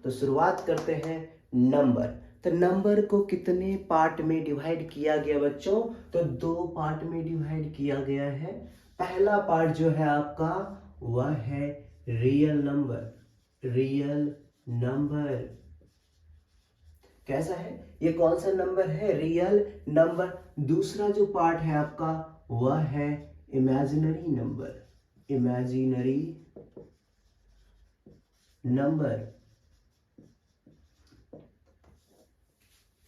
तो शुरुआत करते हैं नंबर। तो नंबर को कितने पार्ट में डिवाइड किया गया बच्चों? तो 2 पार्ट में डिवाइड किया गया है। पहला पार्ट जो है आपका वह है रियल नंबर। रियल नंबर कैसा है? ये कौन सा नंबर है? Real number. दूसरा जो पार्ट है आपका वह है इमेजिनरी नंबर। Imaginary number.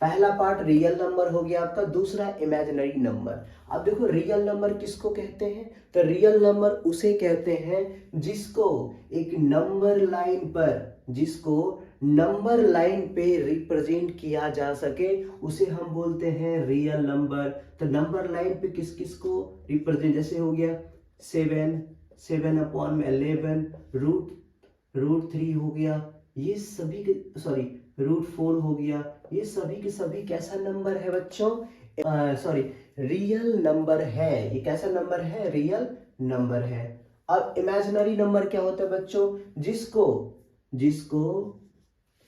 पहला पार्ट रियल नंबर हो गया आपका, दूसरा इमेजिनरी नंबर। अब देखो रियल नंबर किसको कहते हैं? तो रियल नंबर उसे कहते हैं जिसको एक नंबर लाइन पर, जिसको नंबर लाइन पे रिप्रेजेंट किया जा सके, उसे हम बोलते हैं रियल नंबर। तो नंबर लाइन पे किस किस को रिप्रेजेंट, जैसे हो गया 7, 7/11, रूट 3 हो गया, ये सभी के सॉरी √4 हो गया, ये सभी के सभी कैसा नंबर है बच्चों? सॉरी रियल नंबर है। ये कैसा नंबर है? रियल नंबर है। अब इमेजिनरी नंबर क्या होता है बच्चों? जिसको जिसको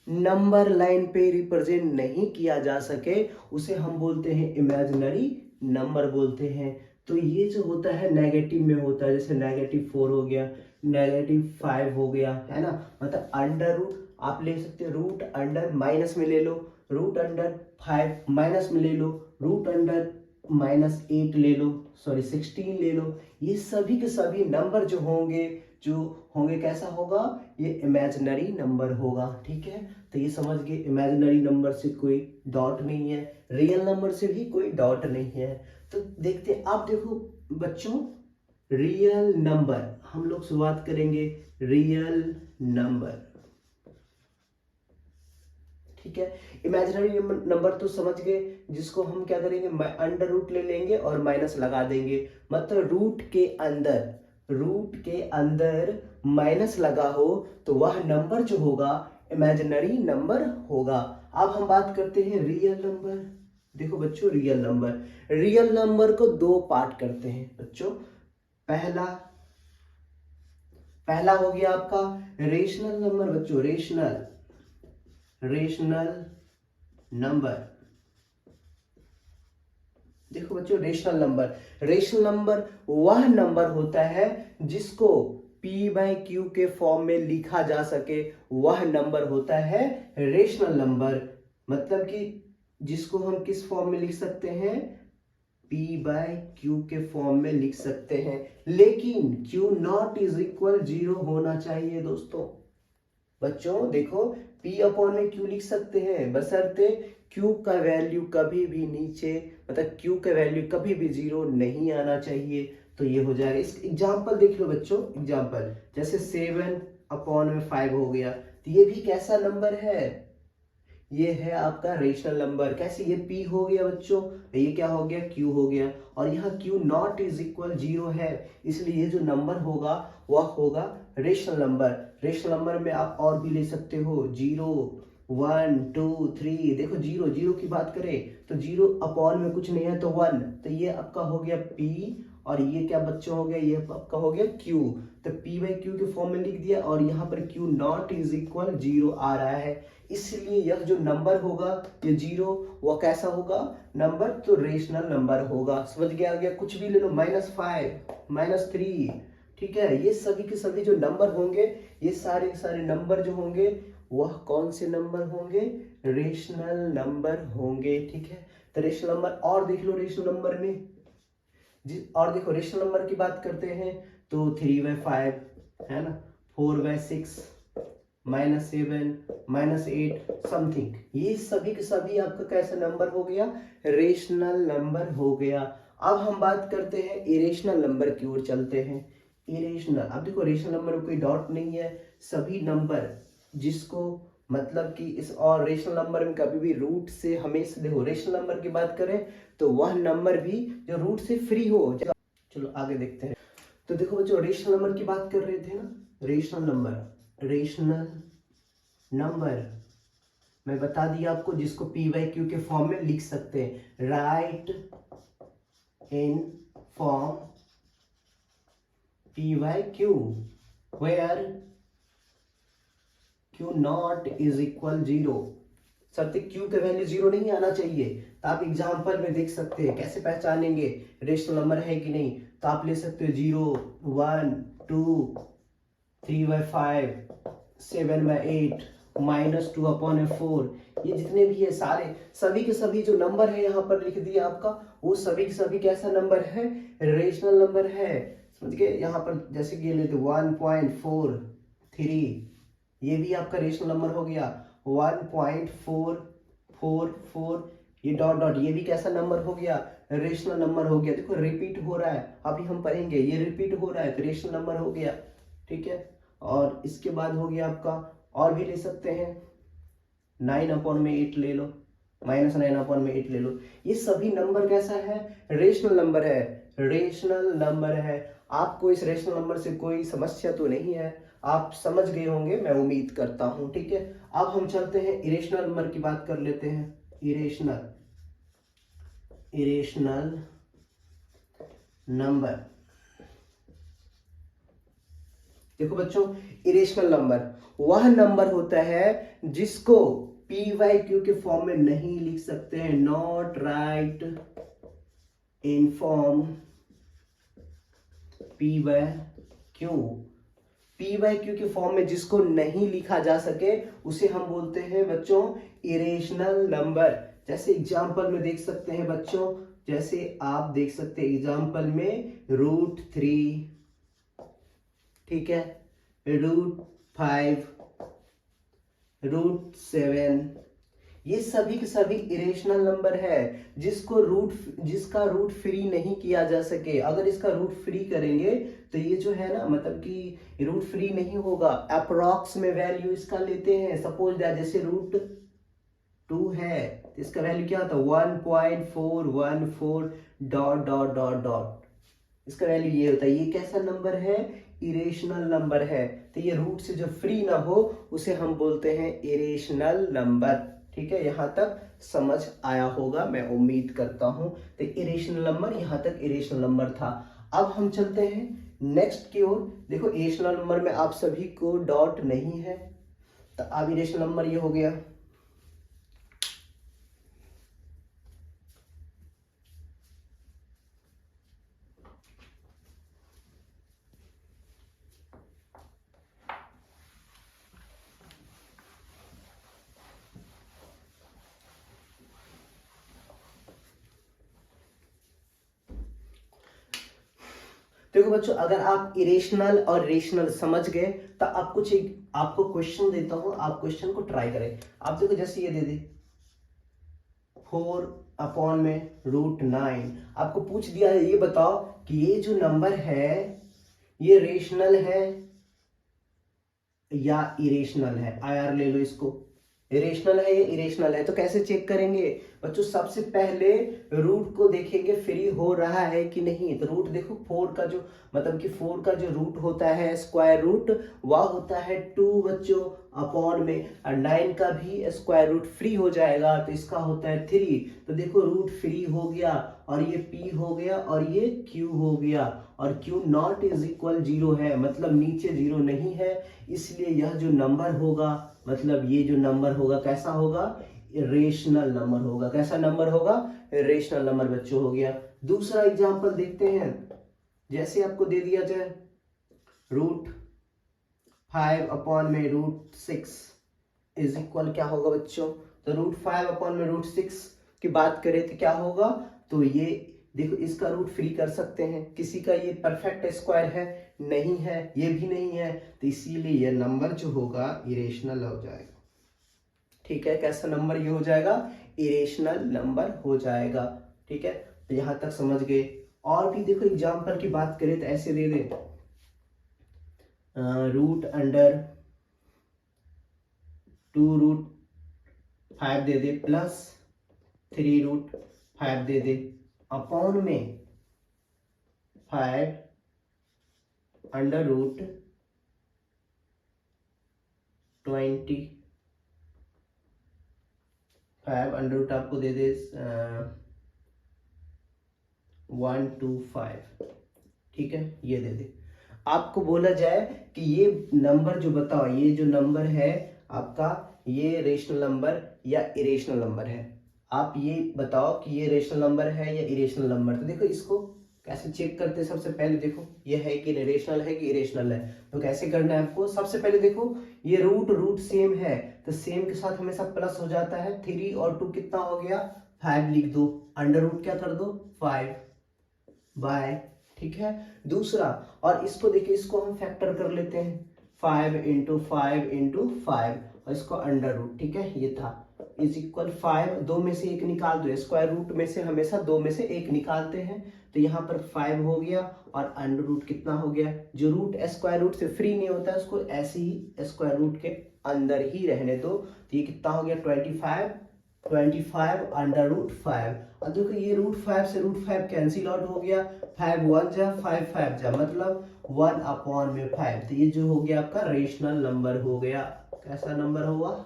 नंबर लाइन पे रिप्रेजेंट नहीं किया जा सके उसे हम बोलते हैं इमेजिनरी नंबर बोलते हैं। तो ये जो होता है नेगेटिव में होता है, जैसे -4 हो गया, -5 हो गया, है ना। मतलब अंडर रूट आप ले सकते हो, रूट अंडर माइनस में ले लो, रूट अंडर 5 माइनस में ले लो, रूट अंडर -8 ले लो, सॉरी 16 ले लो। ये सभी के सभी नंबर जो होंगे कैसा होगा? ये इमेजिनरी नंबर होगा। ठीक है, तो ये समझ गए इमेजिनरी नंबर से कोई डॉट नहीं है, रियल नंबर से भी कोई डॉट नहीं है। तो देखते हैं, आप देखो बच्चों, रियल नंबर हम लोग शुरुआत करेंगे रियल नंबर। ठीक है, इमेजिनरी नंबर तो समझ गए, जिसको हम क्या करेंगे, अंडर रूट ले लेंगे और माइनस लगा देंगे। मतलब रूट के अंदर माइनस लगा हो तो वह नंबर जो होगा इमेजिनरी नंबर होगा। अब हम बात करते हैं रियल नंबर। देखो बच्चों, रियल नंबर को 2 पार्ट करते हैं बच्चों। पहला हो गया आपका रेशनल नंबर बच्चों, रेशनल नंबर। देखो बच्चों, रेशनल नंबर वह नंबर होता है जिसको p/q के फॉर्म में लिखा जा सके, वह नंबर होता है रेशनल नंबर। मतलब कि जिसको हम किस फॉर्म में लिख सकते हैं? p/q के फॉर्म में लिख सकते हैं, लेकिन q नॉट इज इक्वल 0 होना चाहिए दोस्तों। बच्चों देखो, p/q लिख सकते हैं बशर्ते q का वैल्यू कभी भी नीचे, मतलब q का वैल्यू कभी भी 0 नहीं आना चाहिए। तो ये हो जाएगा। इस एग्जांपल देख लो बच्चों, एग्जांपल जैसे 7/5 हो गया, तो ये भी कैसा नंबर है? ये है आपका रेशनल नंबर। कैसे? ये p हो गया बच्चों, ये क्या हो गया? q हो गया, और यहाँ q नॉट इज इक्वल 0 है, इसलिए ये जो नंबर होगा वह होगा रेशनल नंबर। रेशनल नंबर में आप और भी ले सकते हो, 0, 1, 2, 3। देखो 0 की बात करें तो 0 में कुछ नहीं है तो 1, तो ये आपका हो गया p, और ये क्या बच्चों हो गया? ये आपका हो गया q। तो p/q के फॉर्म में लिख दिया, और यहाँ पर q नॉट इज इक्वल 0 आ रहा है, इसलिए यह जो नंबर होगा ये 0, वह कैसा होगा नंबर? तो रेशनल नंबर होगा। समझ गया? आ गया? कुछ भी ले लो, -5, -3। ठीक है, ये सभी के सभी जो नंबर होंगे, ये सारे के सारे नंबर जो होंगे वह कौन से नंबर होंगे? रेशनल नंबर होंगे। ठीक है, तो रेशनल नंबर और देख लो, रेशनल नंबर में और देखो रेशनल नंबर की बात करते हैं तो 3/5 है ना, 4/6, -7, -8 समथिंग, ये सभी के सभी आपका कैसा नंबर हो गया? रेशनल नंबर हो गया। अब हम बात करते हैं इरेशनल नंबर की ओर चलते हैं। इरेशनल, अब देखो रेशनल नंबर में कोई डॉट नहीं है, सभी नंबर जिसको मतलब कि इस, और रेशनल नंबर में कभी भी रूट से हमेशा, देखो रेशनल नंबर की बात करें तो वह नंबर भी जो रूट से फ्री हो। चलो आगे देखते हैं। तो देखो बच्चों, रेशनल नंबर की बात कर रहे थे ना, रेशनल नंबर मैं बता दिया आपको, जिसको p/q के फॉर्म में लिख सकते हैं, write in form p/q, where q q not is equal 0। शर्त क्यू का वैल्यू 0 नहीं आना चाहिए। तो आप एग्जाम्पल में देख सकते हैं कैसे पहचानेंगे रेशनल नंबर है कि नहीं। तो आप ले सकते हो 0, 1, 2, 3/5, 7/8, -2/4। ये जितने भी है सारे सभी के सभी जो नंबर है यहाँ पर लिख दिया आपका, वो सभी के सभी कैसा नंबर है, रेशनल नंबर है। समझ गए। यहाँ पर जैसे कि ये लेते 1.43, ये भी आपका रेशनल नंबर हो गया। 1.444, ये डॉट डॉट, ये भी कैसा नंबर हो गया, रेशनल नंबर हो गया। देखो रिपीट हो रहा है, अभी हम पढ़ेंगे ये रिपीट हो रहा है तो रेशनल नंबर हो गया। ठीक है। और इसके बाद हो गया आपका, और भी ले सकते हैं 9/8 ले लो, -9/8 ले लो। ये सभी नंबर कैसा है, रेशनल नंबर है, रेशनल नंबर है। आपको इस रेशनल नंबर से कोई समस्या तो नहीं है, आप समझ गए होंगे मैं उम्मीद करता हूं। ठीक है। अब हम चलते हैं इरेशनल नंबर की बात कर लेते हैं। Irrational number. देखो बच्चों, इरेशनल नंबर वह नंबर होता है जिसको पी वाई क्यू के फॉर्म में नहीं लिख सकते हैं, not write in form p by q. P by q के फॉर्म में जिसको नहीं लिखा जा सके उसे हम बोलते हैं बच्चों इरेशनल नंबर। जैसे एग्जाम्पल में देख सकते हैं बच्चों, जैसे आप देख सकते हैं एग्जाम्पल में √3, ठीक है, √5, √7, ये सभी के सभी इरेशनल नंबर है जिसका रूट फ्री नहीं किया जा सके। अगर इसका रूट फ्री करेंगे तो ये जो है ना, मतलब कि रूट फ्री नहीं होगा। अप्रॉक्स में वैल्यू इसका लेते हैं, सपोज दैट जैसे √2 है तो इसका वैल्यू क्या होता है 1.414 डॉट डॉट डॉट डॉट, इसका वैल्यू ये होता है। ये कैसा नंबर है, इरेशनल नंबर है। तो ये रूट से जो फ्री ना हो उसे हम बोलते हैं इरेशनल नंबर। ठीक है, यहां तक समझ आया होगा मैं उम्मीद करता हूं। तो इरेशनल नंबर, यहां तक इरेशनल नंबर था। अब हम चलते हैं नेक्स्ट की ओर। देखो इरेशनल नंबर में आप सभी को डॉट नहीं है, तो अब इरेशनल नंबर ये हो गया। देखो बच्चों, अगर आप इरेशनल और रेशनल समझ गए तो आप कुछ एक आपको क्वेश्चन देता हूं, आप क्वेश्चन को ट्राई करें। आप देखो जैसे ये दे दे 4/√9, आपको पूछ दिया है ये बताओ कि ये जो नंबर है ये रेशनल है या इरेशनल है। IR ले लो इसको, इरेशनल है या इरेशनल है। तो कैसे चेक करेंगे बच्चों, सबसे पहले रूट को देखेंगे फ्री हो रहा है कि नहीं। तो रूट देखो 4 का जो मतलब कि 4 का जो रूट होता है स्क्वायर रूट वह होता है 2 बच्चों अपॉन में, और 9 का भी स्क्वायर रूट फ्री हो जाएगा तो इसका होता है 3। तो देखो रूट फ्री हो गया और ये p हो गया और ये q हो गया, और q नॉट इज इक्वल 0 है, मतलब नीचे 0 नहीं है। इसलिए यह जो नंबर होगा, मतलब ये जो नंबर होगा कैसा होगा, रेशनल नंबर होगा। कैसा नंबर होगा, रेशनल नंबर बच्चों हो गया। दूसरा एग्जांपल देखते हैं। जैसे आपको दे दिया जाए √5/√6 इज इक्वल क्या होगा बच्चों, तो √5/√6 की बात करें तो क्या होगा, तो ये देखो इसका रूट फ्री कर सकते हैं। किसी का ये परफेक्ट स्क्वायर है नहीं है, ये भी नहीं है, तो इसीलिए ये नंबर जो होगा इरेशनल हो जाएगा। ठीक है, कैसा नंबर ये हो जाएगा, इरेशनल नंबर हो जाएगा। ठीक है, तो यहां तक समझ गए। और भी देखो एग्जांपल की बात करें तो ऐसे दे दे √2√5 दे दे प्लस 3√5 दे दे अपॉन में 5 √20, 5 आपको दे दे 125। ठीक है, ये दे दे। आपको बोला जाए कि ये नंबर जो बताओ, ये जो नंबर है आपका ये रेशनल नंबर या इरेशनल नंबर है। आप ये बताओ कि ये रेशनल नंबर है या इरेशनल नंबर। तो देखो इसको कैसे चेक करते हैं, सबसे पहले देखो ये है कि रेशनल है कि इरेशनल है। तो कैसे करना है आपको, सबसे पहले देखो ये रूट सेम है, तो सेम के साथ हमेशा प्लस हो जाता है। 3 और 2 कितना हो गया, 5 लिख दो, अंडर रूट क्या कर दो 5 बाय, ठीक है। दूसरा, और इसको देखिए, इसको हम फैक्टर कर लेते हैं, 5 इंटू 5 इंटू 5 और इसको अंडर रूट, ठीक है, ये था इज इक्वल 5। दो में से एक निकाल दो, स्क्वायर रूट में से हमेशा दो में से एक निकालते हैं, तो यहाँ पर 5 हो गया और अंडर रूट कितना हो गया। जो रूट स्क्वायर रूट से फ्री नहीं होता है उसको ऐसे ही स्क्वायर रूट के अंदर ही रहने दो। तो ये कितना हो गया 25 अंडर रूट 5। अब देखो ये रूट 5 से रूट 5 कैंसिल आउट हो गया, 5 1 जा 5 5 जा, मतलब 1/5। तो ये जो हो गया आपका रेशनल नंबर हो गया। कैसा नंबर हुआ,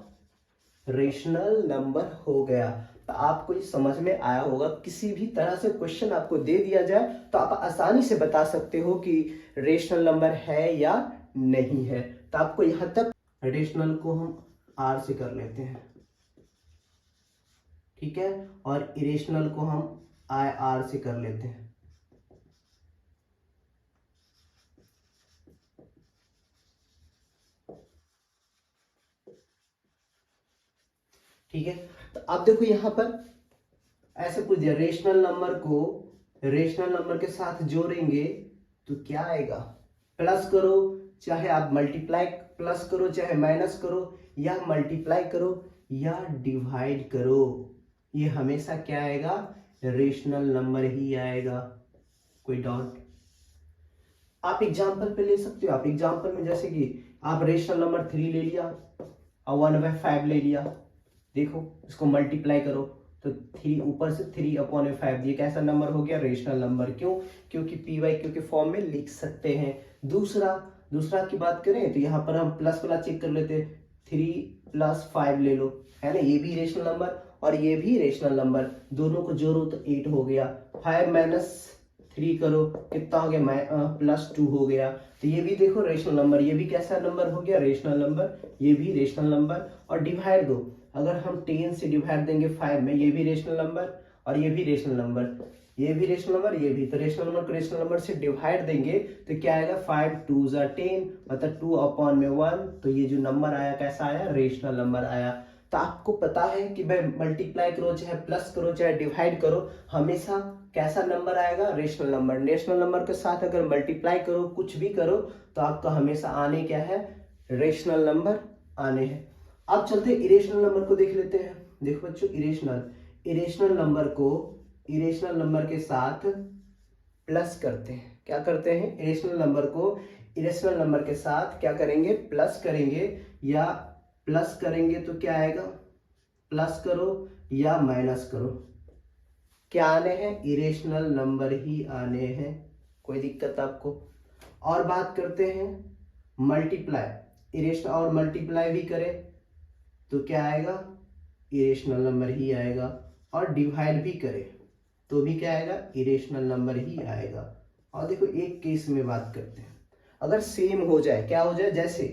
रेशनल नंबर हो गया। तो आपको ये समझ में आया होगा। किसी भी तरह से क्वेश्चन आपको दे दिया जाए तो आप आसानी से बता सकते हो कि रेशनल नंबर है या नहीं है। तो आपको यहां तक, रेशनल को हम आर से कर लेते हैं, ठीक है, और इरेशनल को हम आई आर से कर लेते हैं। ठीक है, तो अब देखो यहां पर ऐसे पूछ दिया, रेशनल नंबर को रेशनल नंबर के साथ जोड़ेंगे तो क्या आएगा, प्लस करो चाहे आप मल्टीप्लाई, प्लस करो चाहे माइनस करो, या मल्टीप्लाई करो या डिवाइड करो, ये हमेशा क्या आएगा, रेशनल नंबर ही आएगा। कोई डाउट? आप एग्जाम्पल पे ले सकते हो। आप एग्जाम्पल में जैसे कि आप रेशनल नंबर 3 ले लिया और 1/5 ले लिया, देखो इसको मल्टीप्लाई करो तो 3 ऊपर से 3/5, ये कैसा नंबर हो गया, रेशनल नंबर। क्यों, क्योंकि पी वाई क्यू के फॉर्म में लिख सकते हैं। दूसरा की बात करें तो यहाँ पर हम प्लस वाला चेक कर लेते हैं, 3 + 5 ले लो, है ना, ये भी रेशनल नंबर और ये भी रेशनल नंबर, दोनों को जोड़ो तो 8 हो गया। 5 - 3 करो कितना हो गया, +2 हो गया। तो ये भी देखो रेशनल नंबर, ये भी कैसा नंबर हो गया, रेशनल नंबर, ये भी रेशनल नंबर। और डिवाइड दो, अगर हम 10 से डिवाइड देंगे 5 में, ये भी रेशनल नंबर और ये भी रेशनल नंबर, ये भी रेशनल नंबर, ये भी, तो रेशनल नंबर को रेशनल नंबर से डिवाइड देंगे तो क्या आएगा, 5 × 2 = 10, मतलब 2/1। तो ये जो नंबर आया कैसा आया, रेशनल नंबर आया। तो आपको पता है कि भाई मल्टीप्लाई करो चाहे प्लस करो चाहे डिवाइड करो, हमेशा कैसा नंबर आएगा, रेशनल नंबर। रेशनल नंबर के साथ अगर मल्टीप्लाई करो, कुछ भी करो, तो आपका हमेशा आने क्या है, रेशनल नंबर आने हैं। अब चलते इरेशनल नंबर को देख लेते हैं। देखो बच्चों, इरेशनल नंबर के साथ प्लस करते हैं। क्या करते हैं, इरेशनल नंबर को इरेशनल नंबर के साथ क्या करेंगे, प्लस करेंगे, या प्लस करेंगे तो क्या आएगा, प्लस करो या माइनस करो, क्या आने हैं, इरेशनल नंबर ही आने हैं। कोई दिक्कत आपको? और बात करते हैं मल्टीप्लाई, इरेशनल और मल्टीप्लाई भी करें तो क्या आएगा, इरेशनल नंबर ही आएगा। और डिवाइड भी करें तो भी क्या आएगा, इरेशनल नंबर ही आएगा। और देखो एक केस में बात करते हैं, अगर सेम हो जाए, क्या हो जाए, जैसे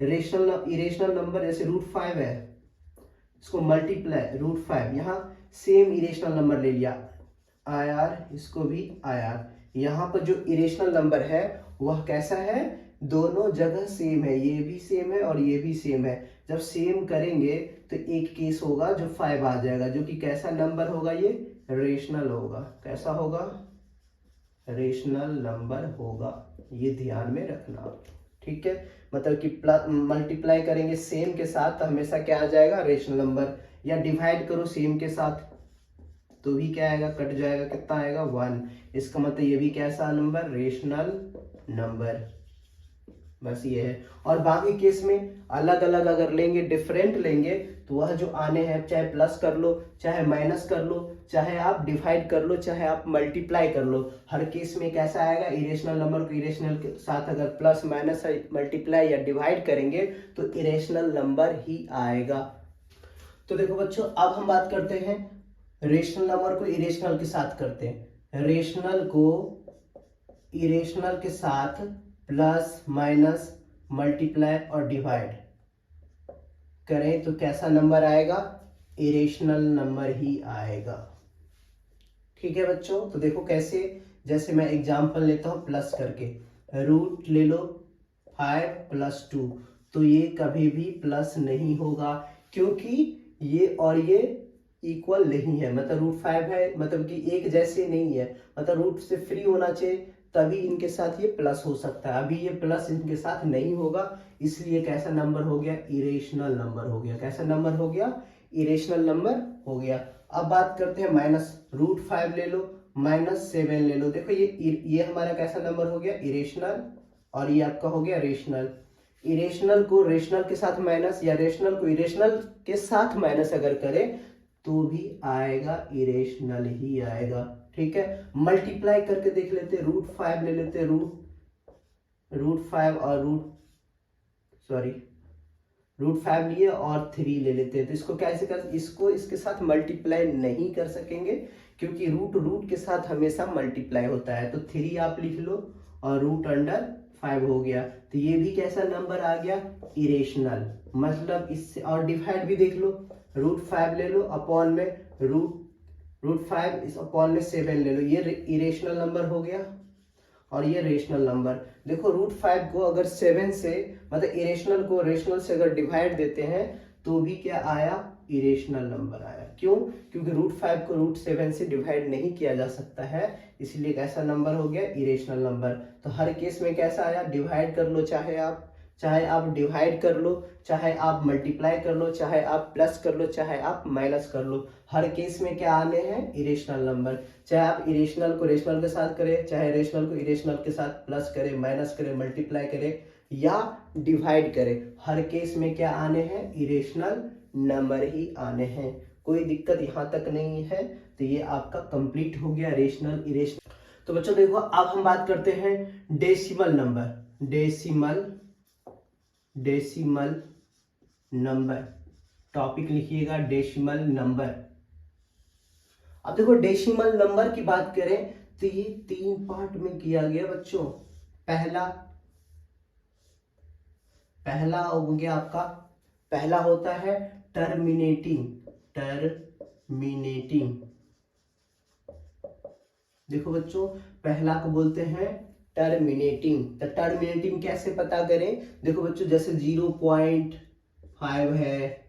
इरेशनल नंबर जैसे √5 है, इसको मल्टीप्लाई √5, यहाँ सेम इरेशनल नंबर ले लिया IR, इसको भी IR। यहाँ पर जो इरेशनल नंबर है वह कैसा है, दोनों जगह सेम है, ये भी सेम है और ये भी सेम है। जब सेम करेंगे तो एक केस होगा जो 5 आ जाएगा, जो कि कैसा नंबर होगा, ये रेशनल होगा। कैसा होगा, रेशनल नंबर होगा, ये ध्यान में रखना, ठीक है। मतलब कि मल्टीप्लाई करेंगे सेम के साथ तो हमेशा क्या आ जाएगा, रेशनल नंबर, या डिवाइड करो सेम के साथ तो भी क्या आएगा, कट जाएगा, कितना आएगा, 1। इसका मतलब ये भी कैसा नंबर, रेशनल नंबर। बस ये है। और बाकी केस में अलग अलग अगर लेंगे, डिफरेंट लेंगे, तो वह जो आने हैं, चाहे प्लस कर लो चाहे माइनस कर लो, चाहे आप डिवाइड कर लो चाहे आप मल्टीप्लाई कर लो, हर केस में कैसा आएगा, इरेशनल नंबर को इरेशनल के साथ अगर प्लस माइनस मल्टीप्लाई या डिवाइड करेंगे तो इरेशनल नंबर ही आएगा। तो देखो बच्चों, अब हम बात करते हैं रेशनल नंबर को इरेशनल के साथ करते हैं। रेशनल को इरेशनल के साथ प्लस माइनस मल्टीप्लाई और डिवाइड, करें तो कैसा नंबर आएगा, इरेशनल नंबर ही आएगा। ठीक है बच्चों, तो देखो कैसे, जैसे मैं एग्जांपल लेता हूं प्लस करके, रूट ले लो 5 + 2, तो ये कभी भी प्लस नहीं होगा क्योंकि ये और ये इक्वल नहीं है, मतलब √5 है, मतलब कि एक जैसे नहीं है, मतलब रूट से फ्री होना चाहिए तभी इनके साथ ये प्लस हो सकता है। अभी ये प्लस इनके साथ नहीं होगा, इसलिए कैसा नंबर हो गया, इरेशनल नंबर हो गया। कैसा नंबर हो गया, इरेशनल नंबर हो गया। अब बात करते हैं माइनस, √5 ले लो, -7 ले लो। देखो ये हमारा कैसा नंबर हो गया, इरेशनल, और ये आपका हो गया रेशनल। इरेशनल को रेशनल के साथ माइनस, या रेशनल को इरेशनल के साथ माइनस अगर करें तो भी आएगा, इरेशनल ही आएगा। ठीक है, मल्टीप्लाई करके देख लेते, √5 ले लेते, √5 और √5 लिए और 3 ले लेते हैं। तो इसको कैसे कर, इसको इसके साथ मल्टीप्लाई नहीं कर सकेंगे क्योंकि रूट के साथ हमेशा मल्टीप्लाई होता है। तो 3 आप लिख लो और √5 हो गया, तो ये भी कैसा नंबर आ गया, इरेशनल। मतलब इससे, और डिवाइड भी देख लो, √5 ले लो अपॉन में √5 इस अपॉन में 7 ले लो, ये इरेशनल नंबर हो गया और ये रेशनल नंबर। देखो √5 को अगर 7 से, मतलब इरेशनल को रेशनल से अगर डिवाइड देते हैं तो भी क्या आया, इरेशनल नंबर आया। क्यों, क्योंकि √5 को √7 से डिवाइड नहीं किया जा सकता है, इसलिए कैसा नंबर हो गया, इरेशनल नंबर। तो हर केस में कैसा आया, डिवाइड कर लो, चाहे आप डिवाइड कर लो, चाहे आप मल्टीप्लाई कर लो, चाहे आप प्लस कर लो, चाहे आप माइनस कर लो, हर केस में क्या आने हैं, इरेशनल नंबर। चाहे आप इरेशनल को रेशनल के साथ करें, चाहे रेशनल को इरेशनल के साथ प्लस करें, माइनस करें, मल्टीप्लाई करें या डिवाइड करें, हर केस में क्या आने हैं, इरेशनल नंबर ही आने हैं। कोई दिक्कत यहाँ तक नहीं है। तो ये आपका कंप्लीट हो गया रेशनल इरेशनल। तो बच्चों देखो, अब हम बात करते हैं decimal number. Decimal number, topic लिखिएगा डेसिमल नंबर। अब देखो डेसिमल नंबर की बात करें तो ये 3 पार्ट में किया गया बच्चों। पहला हो गया आपका, पहला होता है टर्मिनेटिंग। देखो बच्चों, पहला को बोलते हैं टर्मिनेटिंग। तो टर्मिनेटिंग कैसे पता करें, देखो बच्चों जैसे 0.5 है,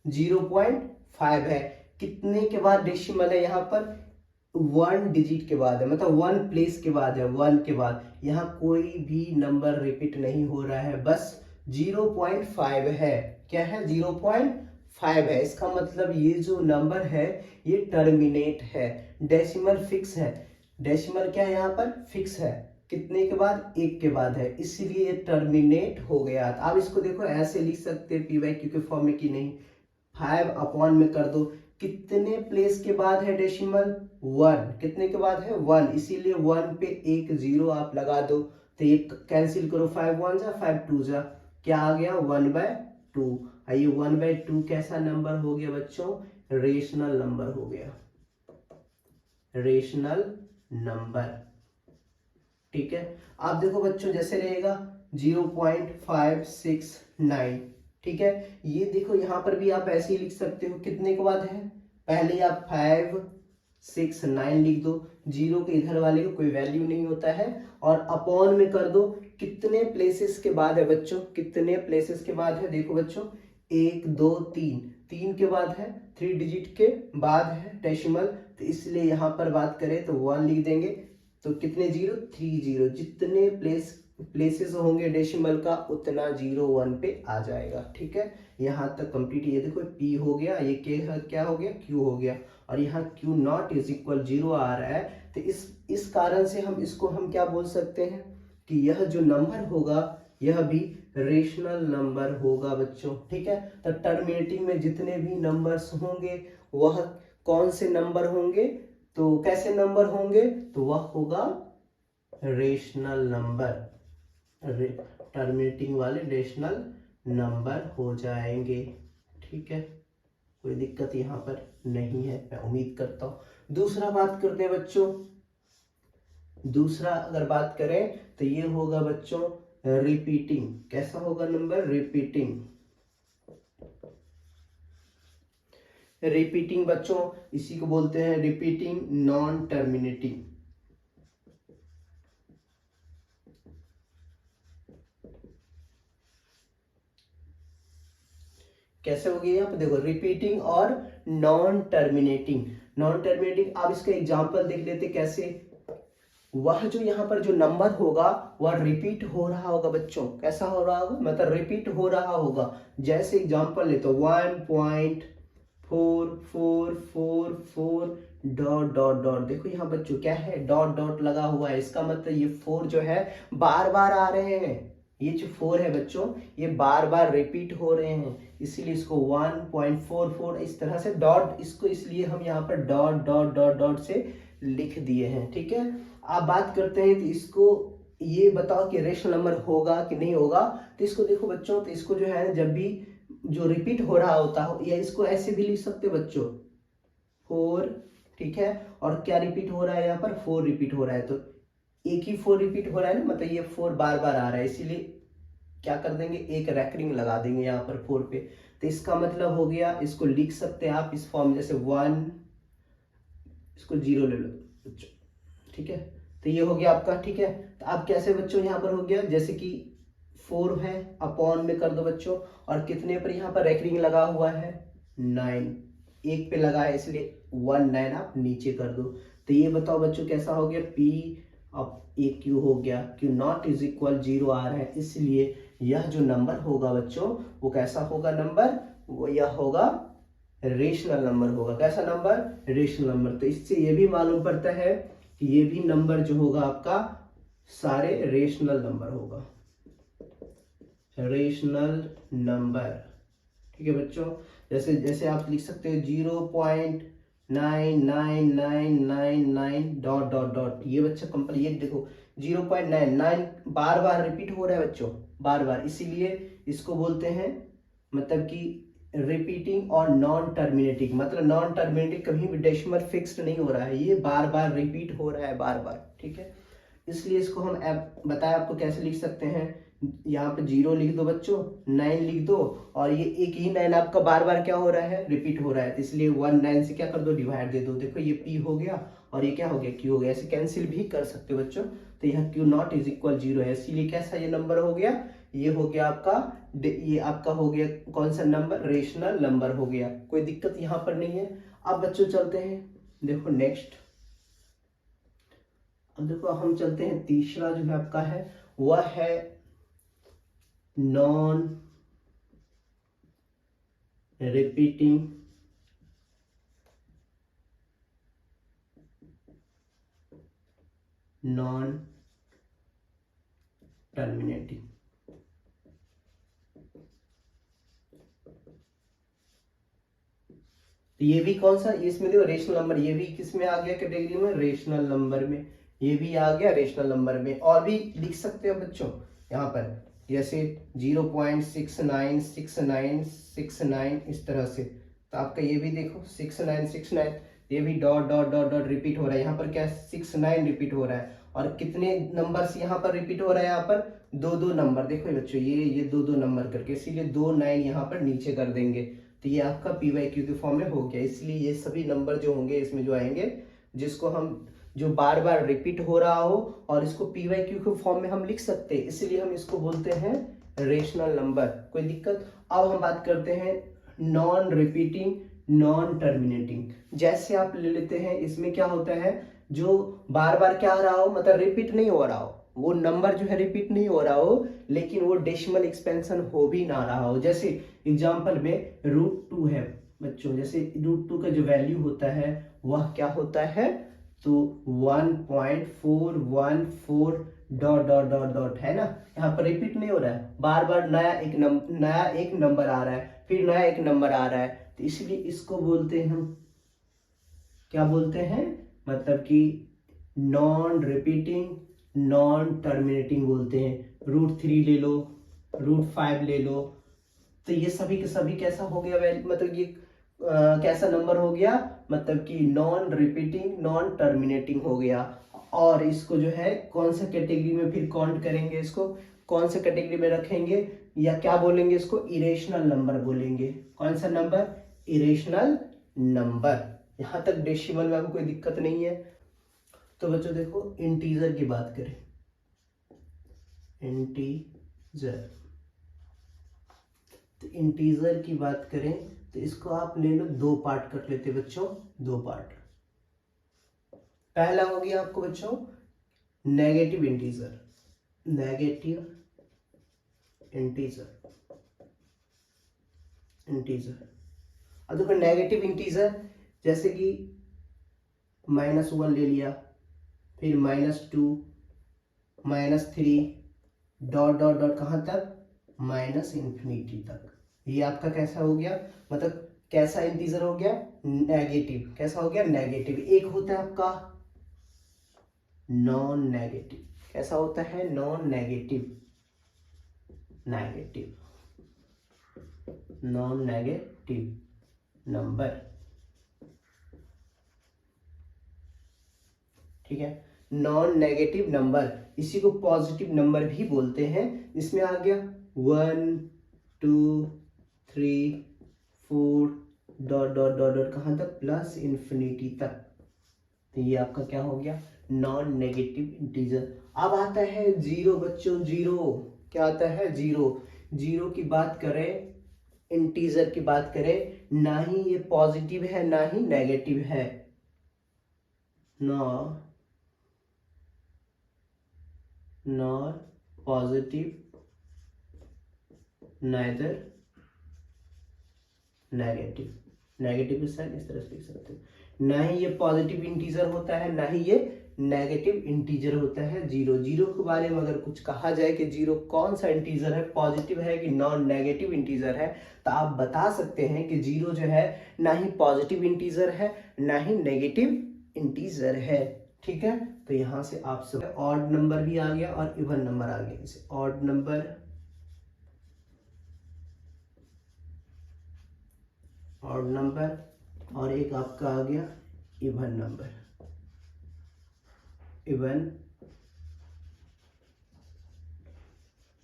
0.5 है, कितने के बाद डेसिमल है, यहाँ पर 1 डिजिट के बाद है, मतलब 1 प्लेस के बाद है, 1 के बाद। यहाँ कोई भी नंबर रिपीट नहीं हो रहा है, बस 0.5 है। क्या है, 0.5 है। इसका मतलब ये जो नंबर है ये टर्मिनेट है। डेसिमल फिक्स है, डेसिमल क्या है, यहाँ पर फिक्स है, कितने के बाद, 1 के बाद है, इसीलिए ये टर्मिनेट हो गया। आप इसको देखो ऐसे लिख सकते हैं p/q के फॉर्म में कि नहीं, 5 अपॉन में कर दो, कितने प्लेस के बाद है डेसिमल, 1, कितने के बाद है, 1, इसीलिए 1 पे एक 0 आप लगा दो, तो ये कैंसिल करो, 5 1 जा 5 2 जा, क्या आ गया, 1/2। ये 1/2 कैसा नंबर हो गया बच्चों, रेशनल नंबर हो गया, रेशनल नंबर। ठीक है, आप देखो बच्चों जैसे रहेगा 0.569। ठीक है, ये देखो यहाँ पर भी आप ऐसे ही लिख सकते हो, कितने के बाद है, पहले आप 569 लिख दो, 0 के इधर वाले का कोई वैल्यू नहीं होता है, और अपॉन में कर दो, कितने प्लेसेस के बाद है बच्चों, कितने प्लेसेस के बाद है, देखो बच्चों 1 2 3 के बाद है, 3 डिजिट के बाद है डेसिमल, तो इसलिए यहाँ पर बात करें तो 1 लिख देंगे, तो कितने 0, 3 0, जितने प्लेसेस होंगे डेसिमल का उतना 0 1 पे आ जाएगा। ठीक है, यहाँ तक कंप्लीट। ये देखो p हो गया, ये क्या हो गया, q हो गया, और यहाँ Q0 = 0 आ रहा है, तो इस कारण से हम इसको क्या बोल सकते हैं कि यह जो नंबर होगा यह भी रेशनल नंबर होगा बच्चों। ठीक है, तो टर्मिनेटिंग में जितने भी नंबर्स होंगे वह कौन से नंबर होंगे, तो कैसे नंबर होंगे, तो वह होगा रेशनल नंबर, टर्मिनेटिंग वाले रेशनल नंबर हो जाएंगे। ठीक है, कोई दिक्कत यहाँ पर नहीं है, मैं उम्मीद करता हूँ। दूसरा बात करते हैं बच्चों, दूसरा अगर बात करें तो ये होगा बच्चों रिपीटिंग। कैसा होगा नंबर, रिपीटिंग। रिपीटिंग बच्चों इसी को बोलते हैं रिपीटिंग नॉन टर्मिनेटिंग। कैसे हो गई यहाँ पे देखो, रिपीटिंग और नॉन टर्मिनेटिंग। नॉन टर्मिनेटिंग, आप इसका एग्जांपल देख लेते कैसे। वह जो यहाँ पर जो नंबर होगा वह रिपीट हो रहा होगा बच्चों। कैसा हो रहा होगा, मतलब रिपीट हो रहा होगा। जैसे एग्जांपल ले तो 1.4444 डॉट डॉट डॉट। देखो यहाँ बच्चों क्या है, डॉट डॉट लगा हुआ है। इसका मतलब ये 4 जो है बार बार आ रहे हैं। ये जो 4 है बच्चों ये बार बार रिपीट हो रहे हैं, इसीलिए इसको 1.44 इस तरह से डॉट, इसको इसलिए हम यहाँ पर डॉट डॉट डॉट डॉट से लिख दिए हैं। ठीक है, आप बात करते हैं तो इसको ये बताओ कि रेशनल नंबर होगा कि नहीं होगा। तो इसको देखो बच्चों, तो इसको जो है जब भी जो रिपीट हो रहा होता हो, या इसको ऐसे भी लिख सकते हो बच्चों 4। ठीक है, और क्या रिपीट हो रहा है यहाँ पर 4 रिपीट हो रहा है, तो एक ही 4 रिपीट हो रहा है ना, मतलब ये 4 बार बार आ रहा है, इसीलिए क्या कर देंगे एक रेकरिंग लगा देंगे यहाँ पर 4 पे। तो इसका मतलब हो गया, इसको लिख सकते हैं आप इस फॉर्म, जैसे 1, इसको 0 ले लो बच्चों। ठीक है, तो ये हो गया आपका। ठीक है, तो आप कैसे बच्चों यहाँ पर हो गया, जैसे कि 4 है अपॉन में कर दो बच्चों, और कितने पर यहाँ पर रेकरिंग लगा हुआ है 9, एक पे लगा है इसलिए 19 आप नीचे कर दो। तो ये बताओ बच्चों कैसा हो गया, P अब एक Q हो गया, Q नॉट इज इक्वल 0 आ रहा है, इसलिए यह जो नंबर होगा बच्चों वो कैसा होगा नंबर, वो यह होगा रेशनल नंबर होगा। कैसा नंबर, रेशनल नंबर। तो इससे ये भी मालूम पड़ता है कि ये भी नंबर जो होगा आपका सारे रेशनल नंबर होगा, रेशनल नंबर। ठीक है बच्चों, जैसे जैसे आप लिख सकते हो 0.99999 डॉट डॉट डॉट। ये बच्चा कंपनी, ये देखो 0.99 बार बार रिपीट हो रहा है बच्चों, बार बार, इसीलिए इसको बोलते हैं मतलब कि रिपीटिंग और नॉन टर्मिनेटिंग। मतलब नॉन टर्मिनेटिंग कभी भी डेसिमल फिक्स्ड नहीं हो रहा है, ये बार बार रिपीट हो रहा है बार बार। ठीक है, इसलिए इसको हम बताया आपको कैसे लिख सकते हैं। यहाँ पे 0 लिख दो बच्चों, 9 लिख दो, और ये एक ही 9 आपका बार बार क्या हो रहा है रिपीट हो रहा है, तो इसलिए 1 9 से क्या कर दो डिवाइड दे दो। देखो ये P हो गया और ये क्या हो गया Q हो गया। ऐसे कैंसिल भी कर सकते हो बच्चों। तो यहाँ Q नॉट इज इक्वल 0 है, इसीलिए कैसा ये नंबर हो गया, ये हो गया आपका, ये आपका हो गया कौन सा नंबर, रेशनल नंबर हो गया। कोई दिक्कत यहाँ पर नहीं है। अब बच्चों चलते हैं, देखो नेक्स्ट, अब देखो हम चलते हैं तीसरा जो है आपका है वह है नॉन रिपीटिंग नॉन टर्मिनेटिंग। तो ये भी कौन सा, इसमें देखो रेशनल नंबर, ये भी किस में आ गया कैटेगरी में, रेशनल नंबर में, ये भी आ गया रेशनल नंबर में। और भी लिख सकते हो बच्चों यहाँ पर, जैसे 0.696969 इस तरह से। तो आपका ये भी देखो 6969, ये भी dot dot dot dot repeat हो रहा है। यहाँ पर क्या 69 रिपीट हो रहा है, और कितने नंबर्स यहाँ पर रिपीट हो रहा है, यहाँ पर 2 नंबर। देखो बच्चों ये 2 नंबर करके, इसीलिए 2 9 यहाँ पर नीचे कर देंगे। तो ये आपका PYQ के फॉर्म में हो गया। इसलिए ये सभी नंबर जो होंगे इसमें जो आएंगे, जिसको हम जो बार बार रिपीट हो रहा हो और इसको PYQ के फॉर्म में हम लिख सकते हैं, इसलिए हम इसको बोलते हैं रेशनल नंबर। कोई दिक्कत। अब हम बात करते हैं नॉन रिपीटिंग नॉन टर्मिनेटिंग। जैसे आप ले लेते हैं, इसमें क्या होता है, जो बार बार क्या हो रहा हो, मतलब रिपीट नहीं हो रहा हो, वो नंबर जो है रिपीट नहीं हो रहा हो, लेकिन वो डेसिमल एक्सपेंशन हो भी ना रहा हो। जैसे एग्जांपल में √2 है बच्चों, जैसे √2 का जो वैल्यू होता है वह क्या होता है, तो 1.414 डॉट डॉट डॉट डॉट है ना। यहाँ पर रिपीट नहीं हो रहा है, बार बार नया एक नंबर आ रहा है, फिर नया एक नंबर आ रहा है। तो इसलिए इसको बोलते हैं हम, क्या बोलते हैं, मतलब कि नॉन रिपीटिंग नॉन टर्मिनेटिंग बोलते हैं। √3 ले लो, √5 ले लो, तो ये सभी के सभी कैसा हो गया, मतलब ये कैसा नंबर हो गया, मतलब कि नॉन रिपीटिंग नॉन टर्मिनेटिंग हो गया। और इसको जो है कौन सा कैटेगरी में फिर काउंट करेंगे, इसको कौन सा कैटेगरी में रखेंगे, या क्या बोलेंगे इसको, इरेशनल नंबर बोलेंगे। कौन सा नंबर, इरेशनल नंबर। यहां तक डेसिमल में आपको कोई दिक्कत नहीं है। तो बच्चों देखो इंटीजर की बात करें, इंटीजर, तो इंटीजर की बात करें तो इसको आप ले लो, दो पार्ट कर लेते बच्चों, दो पार्ट। पहला हो गया आपको बच्चों negative integer, negative integer, integer. अब देखो नेगेटिव इंटीजर जैसे कि -1 ले लिया, फिर -2, -3, डॉट डॉट डॉट कहाँ तक, -इंफिनिटी तक। ये आपका कैसा हो गया, मतलब कैसा इंटीजर हो गया, नेगेटिव। कैसा हो गया, नेगेटिव। एक होता है आपका नॉन नेगेटिव। कैसा होता है, non negative, negative, non negative number. ठीक है, नॉन नेगेटिव नंबर, इसी को पॉजिटिव नंबर भी बोलते हैं। इसमें आ गया 1 2 3 4 डॉट डॉट डॉट डॉट कहाँ तक, प्लस इंफिनिटी तक। तो ये आपका क्या हो गया, नॉन नेगेटिव इंटीजर। अब आता है जीरो बच्चों, जीरो। क्या आता है, जीरो। जीरो की बात करें, इंटीजर की बात करें, ना ही ये पॉजिटिव है ना ही नेगेटिव है, nor positive neither negative. Negative sign इस तरह से लिख सकते हैं, ना ही ये पॉजिटिव इंटीजर होता है ना ही ये नेगेटिव इंटीजर होता है जीरो। जीरो के बारे में अगर कुछ कहा जाए कि जीरो कौन सा इंटीजर है, पॉजिटिव है कि नॉन नेगेटिव इंटीजर है, तो आप बता सकते हैं कि जीरो जो है ना ही पॉजिटिव इंटीजर है ना ही नेगेटिव इंटीजर है। ठीक है, तो यहां से आप सब ऑड नंबर भी आ गया और इवन नंबर आ गया। जैसे ऑड नंबर, ऑड नंबर, और एक आपका आ गया इवन नंबर, इवन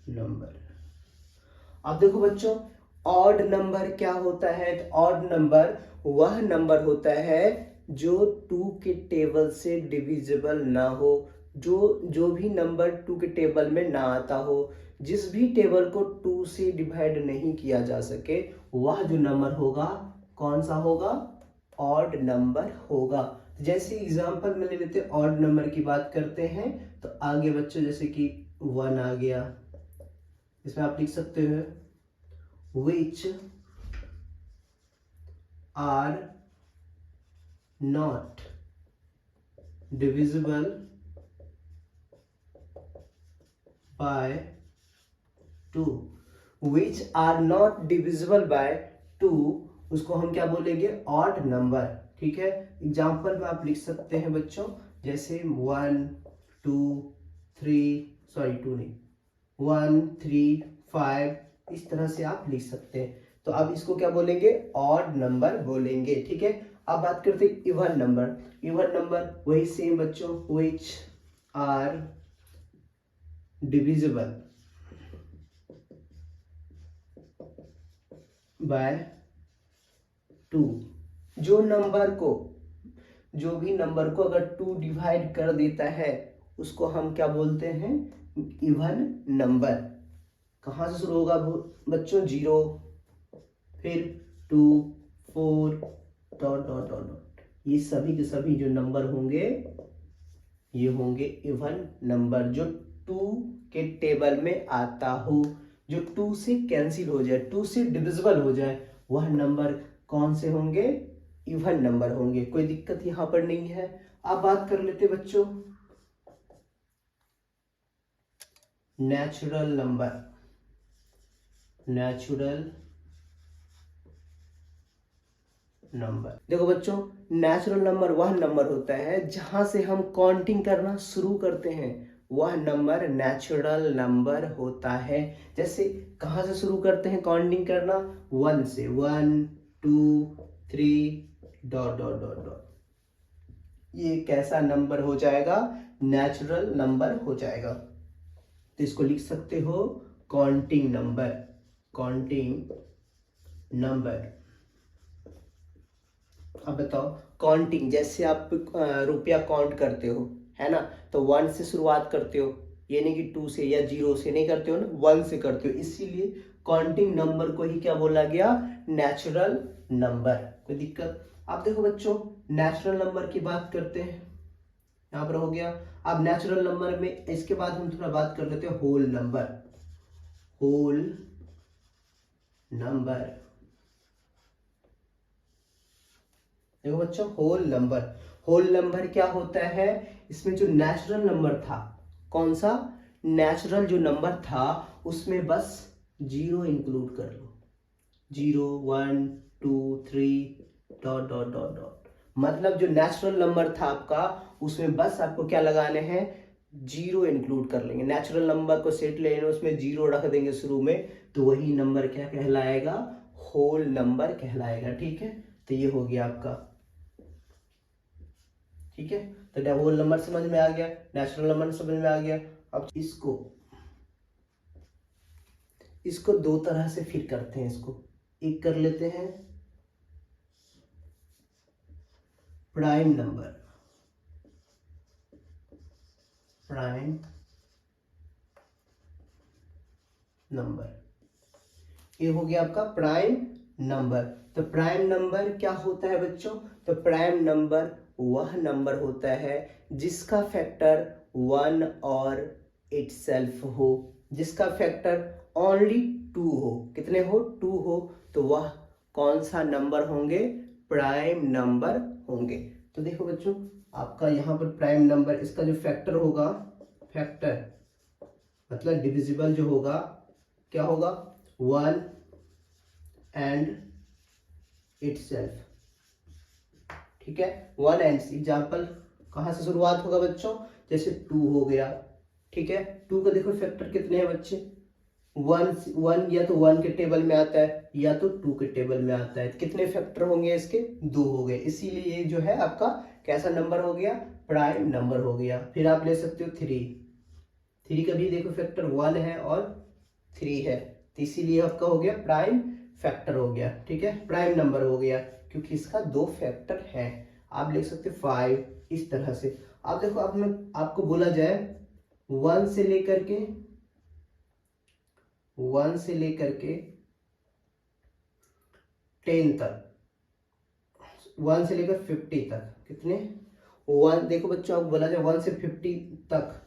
नंबर। अब देखो बच्चों ऑड नंबर क्या होता है, तो ऑड नंबर वह नंबर होता है जो 2 के टेबल से डिविजिबल ना हो। जो भी नंबर 2 के टेबल में ना आता हो, जिस भी टेबल को 2 से डिवाइड नहीं किया जा सके, वह जो नंबर होगा कौन सा होगा, ऑड नंबर होगा। जैसे एग्जांपल में ले लेते हैं, ऑड नंबर की बात करते हैं तो आगे बच्चों जैसे कि 1 आ गया, इसमें आप लिख सकते हो which are not divisible by 2। Which are not divisible by 2, उसको हम क्या बोलेंगे, ऑड नंबर। ठीक है, एग्जाम्पल में आप लिख सकते हैं बच्चों, जैसे 1 2 3, सॉरी 2 नहीं, 1 3 5, इस तरह से आप लिख सकते हैं। तो अब इसको क्या बोलेंगे, ऑड नंबर बोलेंगे। ठीक है, अब बात करते हैं इवन नंबर। इवन नंबर वही सेम बच्चों, विच आर डिविजिबल बाय 2। जो भी नंबर को अगर 2 डिवाइड कर देता है उसको हम क्या बोलते हैं, इवन नंबर। कहां से शुरू होगा बच्चों, 0, फिर 2 4 डॉट डॉट डॉट डॉट। ये सभी के सभी जो नंबर होंगे ये होंगे इवन नंबर, जो 2 के टेबल में आता हो, जो 2 से कैंसिल हो जाए, 2 से डिविजिबल हो जाए, वह नंबर कौन से होंगे, इवन नंबर होंगे। कोई दिक्कत यहां पर नहीं है। अब बात कर लेते बच्चों नेचुरल नंबर। नेचुरल नंबर, देखो बच्चों नेचुरल नंबर वह नंबर होता है जहां से हम काउंटिंग करना शुरू करते हैं, वह नंबर नेचुरल नंबर होता है। जैसे कहां से शुरू करते हैं काउंटिंग करना, 1 से, 1 2 3 डॉट डॉट डॉट डॉट। ये कैसा नंबर हो जाएगा, नेचुरल नंबर हो जाएगा। तो इसको लिख सकते हो काउंटिंग नंबर, काउंटिंग नंबर। अब बताओ, काउंटिंग जैसे आप रुपया काउंट करते हो, है ना, तो 1 से शुरुआत करते हो, ये नहीं कि 2 से या 0 से नहीं करते हो ना, 1 से करते हो, इसीलिए काउंटिंग नंबर को ही क्या बोला गया, नेचुरल नंबर। कोई दिक्कत? आप देखो बच्चों, नेचुरल नंबर की बात करते हैं, यहाँ पर हो गया। अब नेचुरल नंबर में इसके बाद हम थोड़ा बात कर लेते हैं होल नंबर, होल नंबर। देखो बच्चों, होल नंबर, होल नंबर क्या होता है, इसमें जो नेचुरल नंबर था, कौन सा नेचुरल जो नंबर था, उसमें बस 0 इंक्लूड कर लो, 0 1 2 3 डॉट डॉट डॉट डॉट, मतलब जो नेचुरल नंबर था आपका, उसमें बस आपको क्या लगाने हैं, 0 इंक्लूड कर लेंगे। नेचुरल नंबर को सेट लेने, उसमें 0 रख देंगे शुरू में, तो वही नंबर क्या कहलाएगा, होल नंबर कहलाएगा। ठीक है, तो ये हो गया आपका। ठीक है, तो होल नंबर समझ में आ गया, नेचुरल नंबर समझ में आ गया। अब इसको दो तरह से फिर करते हैं, इसको एक कर लेते हैं प्राइम नंबर, प्राइम नंबर, ये हो गया आपका प्राइम नंबर। तो प्राइम नंबर क्या होता है बच्चों, तो प्राइम नंबर वह नंबर होता है जिसका फैक्टर 1 और इटसेल्फ हो, जिसका फैक्टर ओनली 2 हो। कितने हो, 2 हो, तो वह कौन सा नंबर होंगे, प्राइम नंबर होंगे। तो देखो बच्चों, आपका यहाँ पर प्राइम नंबर, इसका जो फैक्टर होगा, फैक्टर मतलब डिविजिबल जो होगा, क्या होगा, 1 एंड इटसेल्फ। ठीक है, 1 एंड, एग्जाम्पल कहाँ से शुरुआत होगा बच्चों, जैसे 2 हो गया। ठीक है, 2 का देखो फैक्टर कितने हैं बच्चे, 1 या तो 1 के टेबल में आता है या तो 2 के टेबल में आता है। कितने फैक्टर होंगे इसके, 2 हो गए, इसीलिए ये जो है आपका कैसा नंबर हो गया, प्राइम नंबर हो गया। फिर आप ले सकते हो 3 का भी देखो फैक्टर 1 है और 3 है, तो इसीलिए आपका हो गया प्राइम फैक्टर हो गया। ठीक है, प्राइम नंबर हो गया, क्योंकि इसका 2 फैक्टर है। आप लिख सकते हो 5, इस तरह से। आप देखो, अब मैं आपको बोला जाए 1 से लेकर के 10 तक, 1 से लेकर 50 तक, कितने 1, देखो बच्चों आपको बोला जाए 1 से 50 तक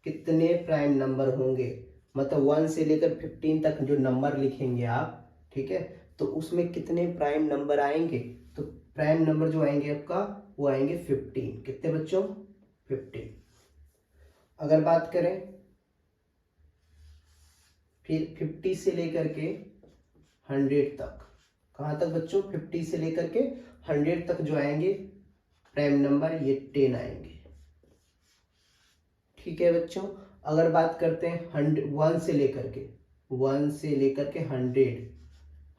कितने प्राइम नंबर होंगे, मतलब 1 से लेकर 15 तक जो नंबर लिखेंगे आप, ठीक है, तो उसमें कितने प्राइम नंबर आएंगे, तो प्राइम नंबर जो आएंगे आपका, वो आएंगे 15। कितने बच्चों, 15। अगर बात करें फिर 50 से लेकर के 100 तक, कहाँ तक बच्चों, 50 से लेकर के 100 तक जो आएंगे प्राइम नंबर, ये 10 आएंगे। ठीक है बच्चों, अगर बात करते हैं 1 से लेकर के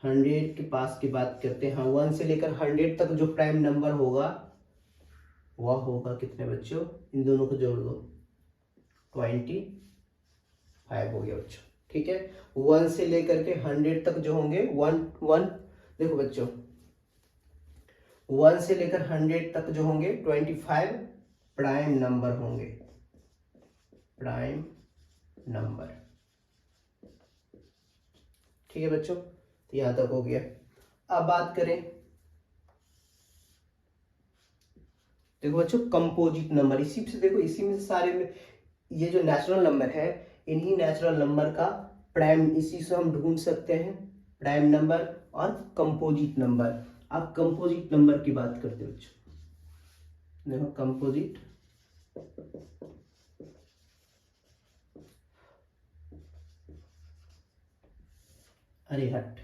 100 के पास की बात करते हैं, हाँ 1 से लेकर 100 तक जो प्राइम नंबर होगा, वह होगा कितने बच्चों, इन दोनों को जोड़ दो, 25 हो गया बच्चों। ठीक है, 1 से लेकर के 100 तक जो होंगे, 1 देखो बच्चों, 1 से लेकर 100 तक जो होंगे 25 प्राइम नंबर होंगे, प्राइम नंबर। ठीक है बच्चों, तो यहां तक हो गया। अब बात करें, देखो बच्चों कंपोजिट नंबर, इसी से देखो, इसी में सारे में ये जो नेचुरल नंबर है, इन्हीं नेचुरल नंबर का प्राइम, इसी से हम ढूंढ सकते हैं प्राइम नंबर और कंपोजिट नंबर। आप कंपोजिट नंबर की बात करते हो बच्चों, देखो कंपोजिट, अरे हट,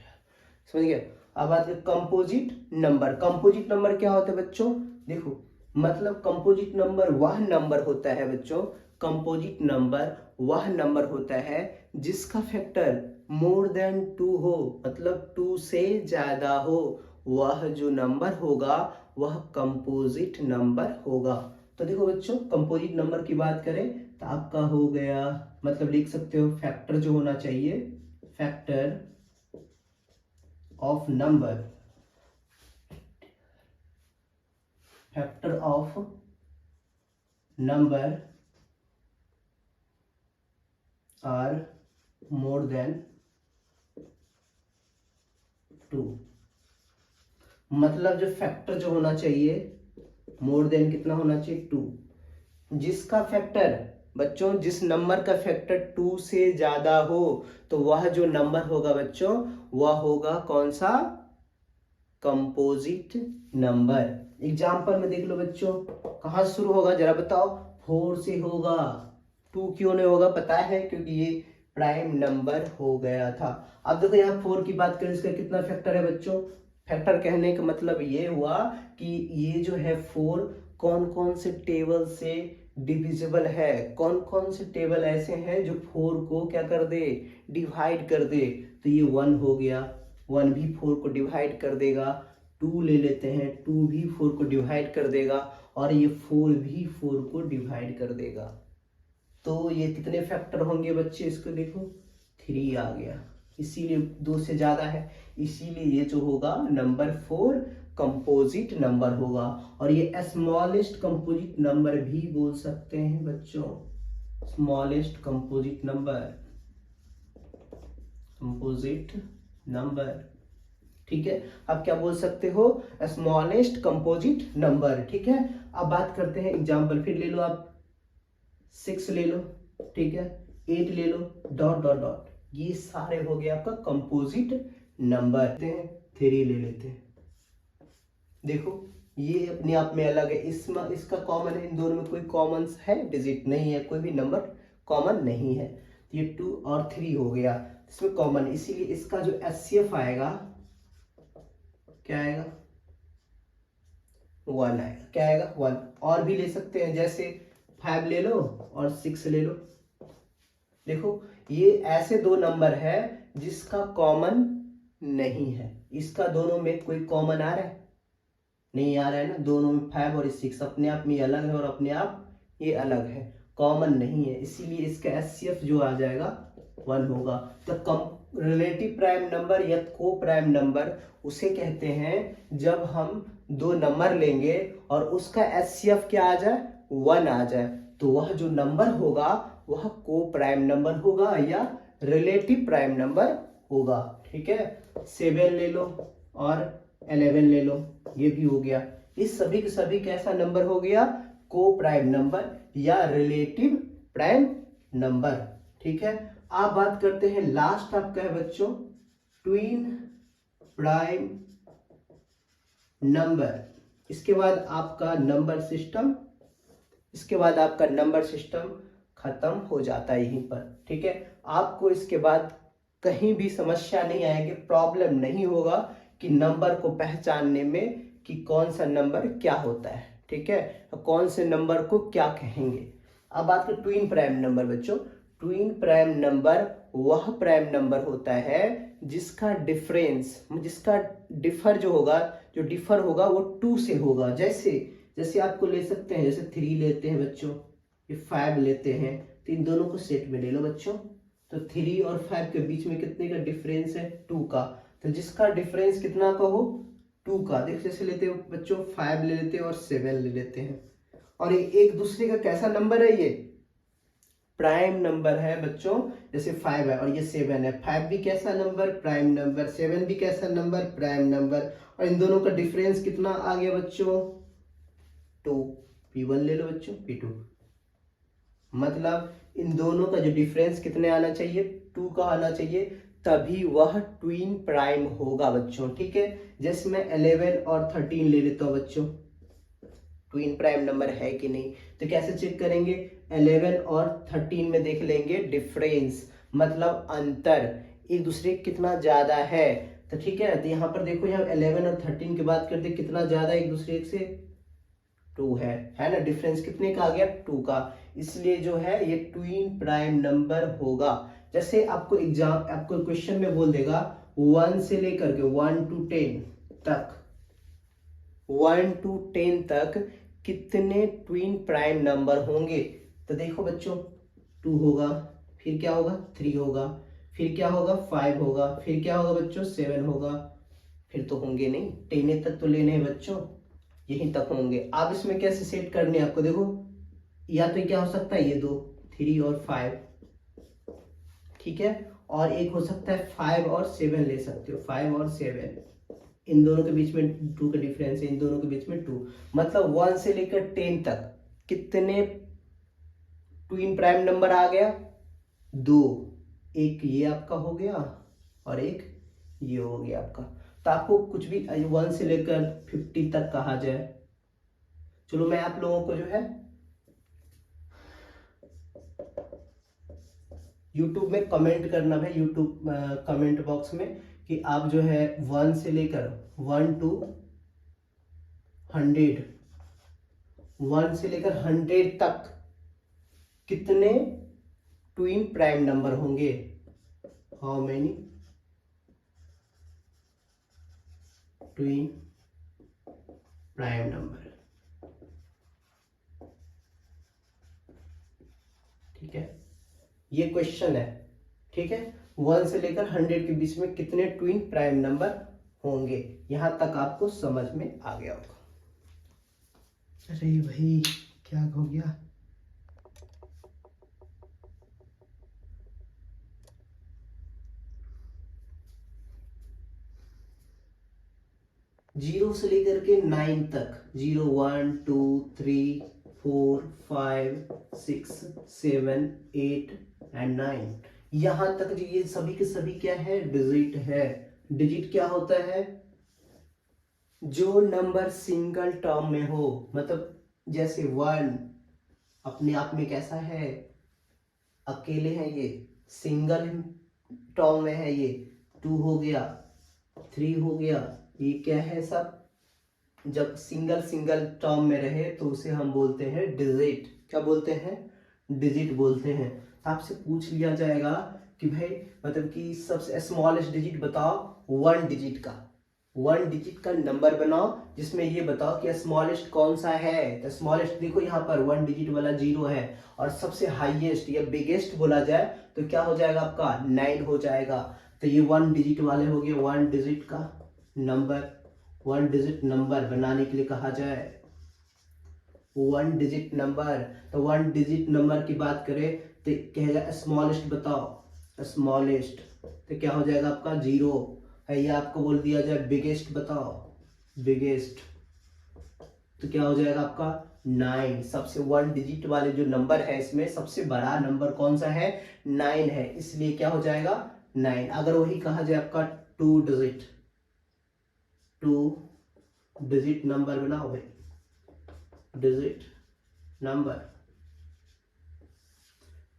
समझ गया। अब बात करें कंपोजिट नंबर। कंपोजिट नंबर क्या होता है बच्चों, देखो मतलब कंपोजिट नंबर वह नंबर होता है बच्चों, कंपोजिट नंबर वह नंबर होता है जिसका फैक्टर मोर देन 2 हो, मतलब 2 से ज्यादा हो, वह जो नंबर होगा वह कंपोजिट नंबर होगा। तो देखो बच्चों, कंपोजिट नंबर की बात करें तो आपका हो गया, मतलब लिख सकते हो फैक्टर जो होना चाहिए, factor of number, factor of number are more than 2। मतलब जो फैक्टर जो होना चाहिए मोर देन कितना होना चाहिए 2। जिसका फैक्टर बच्चों, जिस नंबर का फैक्टर 2 से ज्यादा हो तो वह जो नंबर होगा बच्चों वह होगा कौन सा, कंपोजिट नंबर। एग्जाम्पल में देख लो बच्चों, कहां से शुरू होगा जरा बताओ, 4 से होगा। 2 क्यों नहीं होगा पता है, क्योंकि ये प्राइम नंबर हो गया था। अब देखो यहाँ 4 की बात करें, इसका कितना फैक्टर है बच्चों, फैक्टर कहने का मतलब ये हुआ कि ये जो है 4 कौन कौन से टेबल से डिविजिबल है, कौन कौन से टेबल ऐसे हैं जो 4 को क्या कर दे, डिवाइड कर दे। तो ये 1 हो गया, 1 भी 4 को डिवाइड कर देगा। 2 ले लेते हैं, 2 भी 4 को डिवाइड कर देगा, और ये 4 भी 4 को डिवाइड कर देगा। तो ये कितने फैक्टर होंगे बच्चे, इसको देखो 3 आ गया, इसीलिए 2 से ज्यादा है, इसीलिए ये जो होगा नंबर 4 कंपोजिट नंबर होगा। और ये स्मॉलेस्ट कंपोजिट नंबर भी बोल सकते हैं बच्चों, smallest composite number, composite number, ठीक है। अब क्या बोल सकते हो, स्मॉलेस्ट कंपोजिट नंबर, ठीक है। अब बात करते हैं एग्जाम्पल, फिर ले लो आप 6 ले लो, ठीक है, 8 ले लो, डॉट डॉट डॉट, ये सारे हो गए आपका कंपोजिट नंबर। 3 ले लेते हैं, देखो ये अपने आप में अलग है, इसमें इसका कॉमन है, इन दोनों में कोई कॉमन है डिजिट नहीं है, कोई भी नंबर कॉमन नहीं है। तो ये 2 और 3 हो गया, इसमें कॉमन, इसीलिए इसका जो HCF आएगा क्या आएगा, 1 आएगा, क्या आएगा 1। और भी ले सकते हैं, जैसे 5 ले लो और 6 ले लो। देखो ये ऐसे 2 नंबर है जिसका कॉमन नहीं है, इसका दोनों में कोई कॉमन आ रहा है, नहीं आ रहा है ना, दोनों में 5 और 6 अपने आप में ये अलग है और अपने आप ये अलग है, कॉमन नहीं है, इसीलिए इसका HCF जो आ जाएगा 1 होगा। तो रिलेटिव प्राइम नंबर या को प्राइम नंबर उसे कहते हैं जब हम 2 नंबर लेंगे और उसका HCF क्या आ जाए, 1 आ जाए, तो वह जो नंबर होगा वह को प्राइम नंबर होगा या रिलेटिव प्राइम नंबर होगा, ठीक है। 7 ले लो और 11 ले लो, ये भी हो गया, इस सभी के सभी कैसा नंबर हो गया, को प्राइम नंबर या रिलेटिव प्राइम नंबर, ठीक है। आप बात करते हैं लास्ट आपका है बच्चों ट्विन प्राइम नंबर। इसके बाद आपका नंबर सिस्टम, इसके बाद आपका नंबर सिस्टम खत्म हो जाता है यहीं पर, ठीक है। आपको इसके बाद कहीं भी समस्या नहीं आएगी, प्रॉब्लम नहीं होगा कि नंबर को पहचानने में कि कौन सा नंबर क्या होता है, ठीक है, कौन से नंबर को क्या कहेंगे। अब बात करें ट्विन प्राइम नंबर बच्चों, ट्विन प्राइम नंबर वह प्राइम नंबर होता है जिसका डिफरेंस, जिसका डिफर जो होगा, जो डिफर होगा वो 2 से होगा। जैसे जैसे आपको ले सकते हैं, जैसे 3 लेते हैं बच्चों, ये 5 लेते हैं, तो इन दोनों को सेट में ले लो बच्चों, तो 3 और 5 के बीच में कितने का डिफरेंस है, 2 का, तो जिसका डिफरेंस कितना का हो, 2 का। देख जैसे लेते हो बच्चों 5 ले लेते हैं और 7 ले लेते हैं, और ये एक दूसरे का कैसा नंबर है, ये प्राइम नंबर है बच्चों। जैसे 5 है और ये 7 है, 5 भी कैसा नंबर, प्राइम नंबर, 7 भी कैसा नंबर, प्राइम नंबर, और इन दोनों का डिफरेंस कितना आ गया बच्चों, 2। P1 ले लो बच्चों, P2, मतलब इन दोनों का जो डिफरेंस कितने आना चाहिए, 2 का आना चाहिए, तभी वह ट्विन प्राइम होगा बच्चों, ठीक है। जैसे मैं 11 और 13 ले लेता हूँ बच्चों, ट्विन प्राइम नंबर है कि नहीं, तो कैसे चेक करेंगे, 11 और 13 में देख लेंगे डिफरेंस, मतलब अंतर एक दूसरे कितना ज्यादा है, तो ठीक है। तो यहाँ पर देखो, यहाँ 11 और 13 की बात करते कितना ज्यादा एक दूसरे से, 2 है ना, डिफरेंस कितने का आ गया, 2 का, इसलिए जो है ये ट्विन प्राइम नंबर होगा। जैसे आपको आपको क्वेश्चन में बोल देगा 1 से लेकर के 1 to 10 तक, 1 to 10 तक कितने ट्विन प्राइम नंबर होंगे, तो देखो बच्चों 2 होगा, फिर क्या होगा 3 होगा, फिर क्या होगा 5 होगा, फिर क्या होगा बच्चों 7 होगा, फिर तो होंगे नहीं, 10 तक तो लेने हैं बच्चों, यहीं तक होंगे। आप इसमें कैसे सेट करने आपको, देखो या तो क्या हो सकता है ये दो 3 और 5, ठीक है, और एक हो सकता है 5 और 7 ले सकते हो, 5 और 7, इन दोनों के बीच में 2 का डिफरेंस है, इन दोनों के बीच में 2, मतलब 1 से लेकर 10 तक कितने ट्विन प्राइम नंबर आ गया, 2, एक ये आपका हो गया और एक ये हो गया आपका। तो आपको कुछ भी 1 से लेकर 50 तक कहा जाए, चलो मैं आप लोगों को जो है YouTube में कमेंट करना है, YouTube कमेंट बॉक्स में कि आप जो है 1 से लेकर 1 to 100, 1 से लेकर 100 तक कितने ट्विन प्राइम नंबर होंगे, how many twin prime number, ठीक है, ये क्वेश्चन है, ठीक है, 1 से लेकर 100 के बीच में कितने ट्विन प्राइम नंबर होंगे, यहां तक आपको समझ में आ गया होगा। अरे भाई क्या हो गया, जीरो से लेकर के 9 तक, 0 1 2 3 4 5 6 7 8 एंड 9, यहां तक जो ये सभी के सभी क्या है, डिजिट है। डिजिट क्या होता है, जो नंबर सिंगल टर्म में हो, मतलब जैसे 1 अपने आप में कैसा है, अकेले है, ये सिंगल टर्म में है, ये 2 हो गया, 3 हो गया, ये क्या है सब, जब सिंगल सिंगल टर्म में रहे तो उसे हम बोलते हैं डिजिट, क्या बोलते हैं, डिजिट बोलते हैं। तो आपसे पूछ लिया जाएगा कि भाई मतलब कि सबसे स्मॉलेस्ट डिजिट बताओ, 1 डिजिट का, 1 डिजिट का नंबर बनाओ जिसमें ये बताओ कि स्मॉलेस्ट कौन सा है। तो स्मॉलेस्ट देखो यहाँ पर 1 डिजिट वाला 0 है, और सबसे हाईएस्ट या बिगेस्ट बोला जाए तो क्या हो जाएगा आपका 9 हो जाएगा। तो ये 1 डिजिट वाले हो गए, 1 डिजिट का नंबर, 1 डिजिट नंबर बनाने के लिए कहा जाए 1 डिजिट नंबर। तो 1 डिजिट नंबर की बात करें तो कहेगा स्मॉलेस्ट बताओ, स्मॉलेस्ट, तो क्या हो जाएगा आपका 0 है, ये आपको बोल दिया जाए बिगेस्ट बताओ, बिगेस्ट, तो क्या हो जाएगा आपका 9। सबसे 1 डिजिट वाले जो नंबर है इसमें सबसे बड़ा नंबर कौन सा है, 9 है, इसलिए क्या हो जाएगा 9। अगर वही कहा जाए आपका 2 डिजिट, 2 डिजिट नंबर बनाओ भाई, डिजिट नंबर,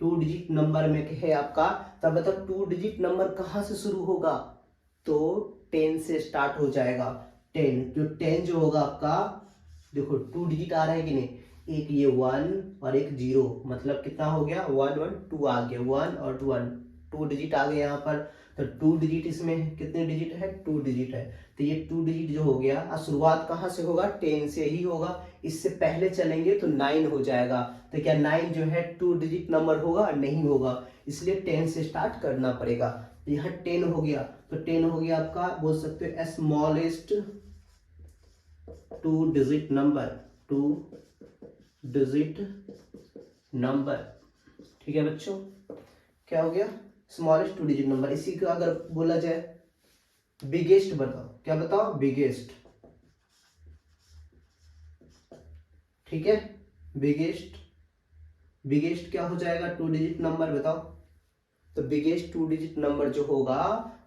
2 डिजिट नंबर में है आपका, तब मतलब 2 डिजिट नंबर कहां से शुरू होगा, तो 10 से स्टार्ट हो जाएगा। 10 जो होगा आपका, देखो 2 डिजिट आ रहा है कि नहीं, एक ये 1 और एक 0, मतलब कितना हो गया 1 1 2 आ गया, 1 और 1 2 डिजिट आ गए यहाँ पर। तो 2 डिजिट इसमें कितने डिजिट है, 2 डिजिट है, तो ये 2 डिजिट जो हो गया, और शुरुआत कहाँ से होगा, 10 से ही होगा, इससे पहले चलेंगे तो 9 हो जाएगा। तो क्या 9 जो है 2 डिजिट नंबर होगा, नहीं होगा, इसलिए 10 से स्टार्ट करना पड़ेगा। तो यहाँ 10 हो गया, तो 10 हो गया आपका, बोल सकते हो smallest 2 digit number, 2 digit number, ठीक है बच्चों, क्या हो गया स्मॉलेस्ट 2 डिजिट नंबर। इसी का अगर बोला जाए बिगेस्ट बताओ, क्या बताओ बिगेस्ट, ठीक है, बिगेस्ट, बिगेस्ट क्या हो जाएगा 2 डिजिट नंबर बताओ। तो बिगेस्ट 2 डिजिट नंबर जो होगा,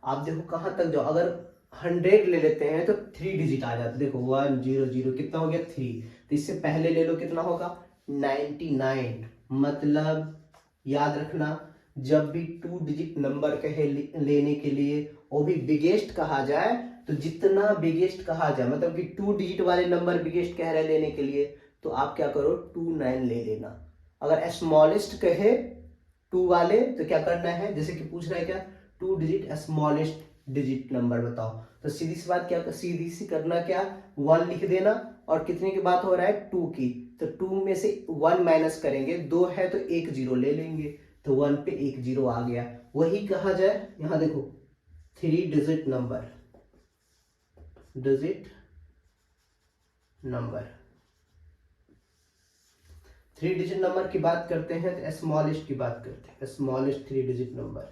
आप देखो कहां तक जाओ, अगर 100 ले लेते हैं तो 3 डिजिट आ जाता है, देखो 1 0 0 कितना हो गया 3, तो इससे पहले ले लो कितना होगा 99। मतलब याद रखना, जब भी 2 डिजिट नंबर कहे लेने के लिए, वो भी बिगेस्ट कहा जाए, तो जितना बिगेस्ट कहा जाए, मतलब कि 2 डिजिट वाले नंबर बिगेस्ट कह रहे लेने के लिए, तो आप क्या करो 29 ले लेना। अगर स्मॉलेस्ट कहे 2 वाले तो क्या करना है, जैसे कि पूछ रहा है क्या 2 डिजिट स्मॉलेस्ट डिजिट नंबर बताओ, तो सीधी सी बात क्या, सीधी सी करना क्या, 1 लिख देना, और कितने की बात हो रहा है, 2 की, तो 2 में से 1 माइनस करेंगे, 2 है तो एक जीरो ले लेंगे, तो 1 पे एक जीरो आ गया। वही कहा जाए, यहां देखो 3 digit number, digit number, 3 digit number की बात करते हैं तो स्मॉलेस्ट की बात करते हैं, smallest 3 digit number,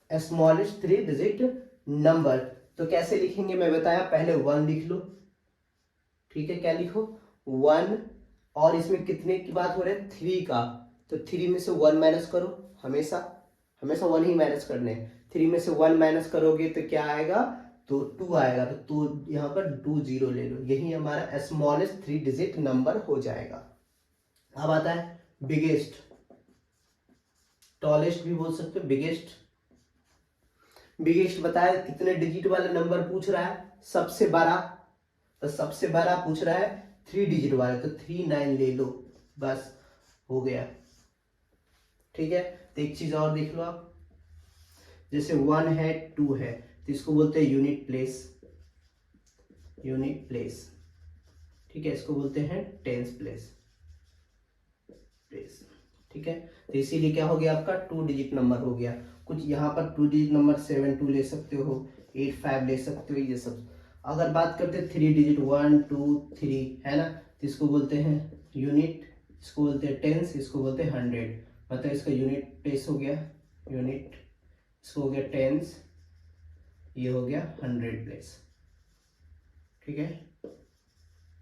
smallest 3 digit number. तो कैसे लिखेंगे मैं बताया, पहले 1 लिख लो, ठीक है, क्या लिखो 1, और इसमें कितने की बात हो रही है, 3 का, तो 3 में से 1 माइनस करो, हमेशा हमेशा 1 ही माइनस करने हैं, 3 में से 1 माइनस करोगे तो क्या आएगा, तो 2 आएगा, तो यहाँ पर 2 जीरो ले लो, यही हमारा स्मॉलेस्ट 3 डिजिट नंबर हो जाएगा। अब आता है बिगेस्ट, टॉलेस्ट भी बोल सकते हो, बिगेस्ट, बिगेस्ट बताया कितने डिजिट वाला नंबर पूछ रहा है, सबसे बड़ा, तो सबसे बड़ा पूछ रहा है 3 डिजिट वाला, तो 39 ले लो, बस हो गया, ठीक है। तो एक चीज और देख लो आप, जैसे 1 है 2 है, तो इसको बोलते हैं यूनिट प्लेस, यूनिट प्लेस, ठीक है, इसको बोलते हैं टेंस प्लेस, प्लेस, ठीक है। तो इसीलिए क्या हो गया आपका 2 डिजिट नंबर हो गया। कुछ यहाँ पर 2 डिजिट नंबर 7 2 ले सकते हो, 8 5 ले सकते हो, ये सब। अगर बात करते हैं 3 डिजिट 1 2 3 है ना, तो इसको बोलते हैं यूनिट, इसको बोलते हैं टेंस, इसको बोलते हैं 100, मतलब इसका यूनिट प्लेस हो गया यूनिट, इसको हो गया टेंस, ये हो गया 100 प्लेस, ठीक है।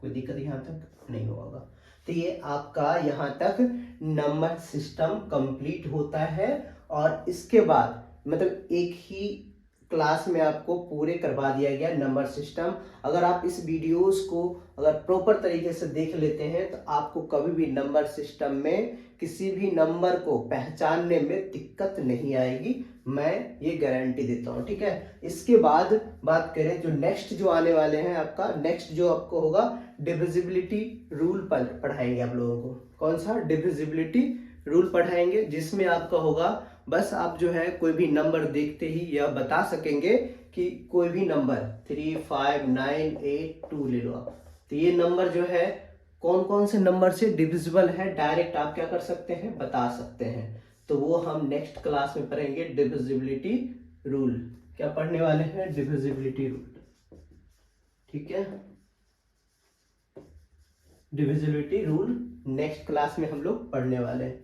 कोई दिक्कत यहाँ तक नहीं होगा। तो ये आपका यहाँ तक नंबर सिस्टम कंप्लीट होता है, और इसके बाद मतलब एक ही क्लास में आपको पूरे करवा दिया गया नंबर सिस्टम। अगर आप इस वीडियोस को अगर प्रॉपर तरीके से देख लेते हैं तो आपको कभी भी नंबर सिस्टम में किसी भी नंबर को पहचानने में दिक्कत नहीं आएगी, मैं ये गारंटी देता हूँ, ठीक है। इसके बाद बात करें जो नेक्स्ट जो आने वाले हैं, आपका नेक्स्ट जो आपको होगा डिविजिबिलिटी रूल पढ़ाएंगे आप लोगों को। कौन सा, डिविजिबिलिटी रूल पढ़ाएंगे, जिसमें आपका होगा बस आप जो है कोई भी नंबर देखते ही यह बता सकेंगे कि कोई भी नंबर 3 5 9 8 2 ले लो आप, तो ये नंबर जो है कौन कौन से नंबर से डिविजिबल है, डायरेक्ट आप क्या कर सकते हैं, बता सकते हैं। तो वो हम नेक्स्ट क्लास में पढ़ेंगे, डिविजिबिलिटी रूल। क्या पढ़ने वाले हैं, डिविजिबिलिटी रूल, ठीक है। डिविजिबिलिटी रूल नेक्स्ट क्लास में हम लोग पढ़ने वाले हैं।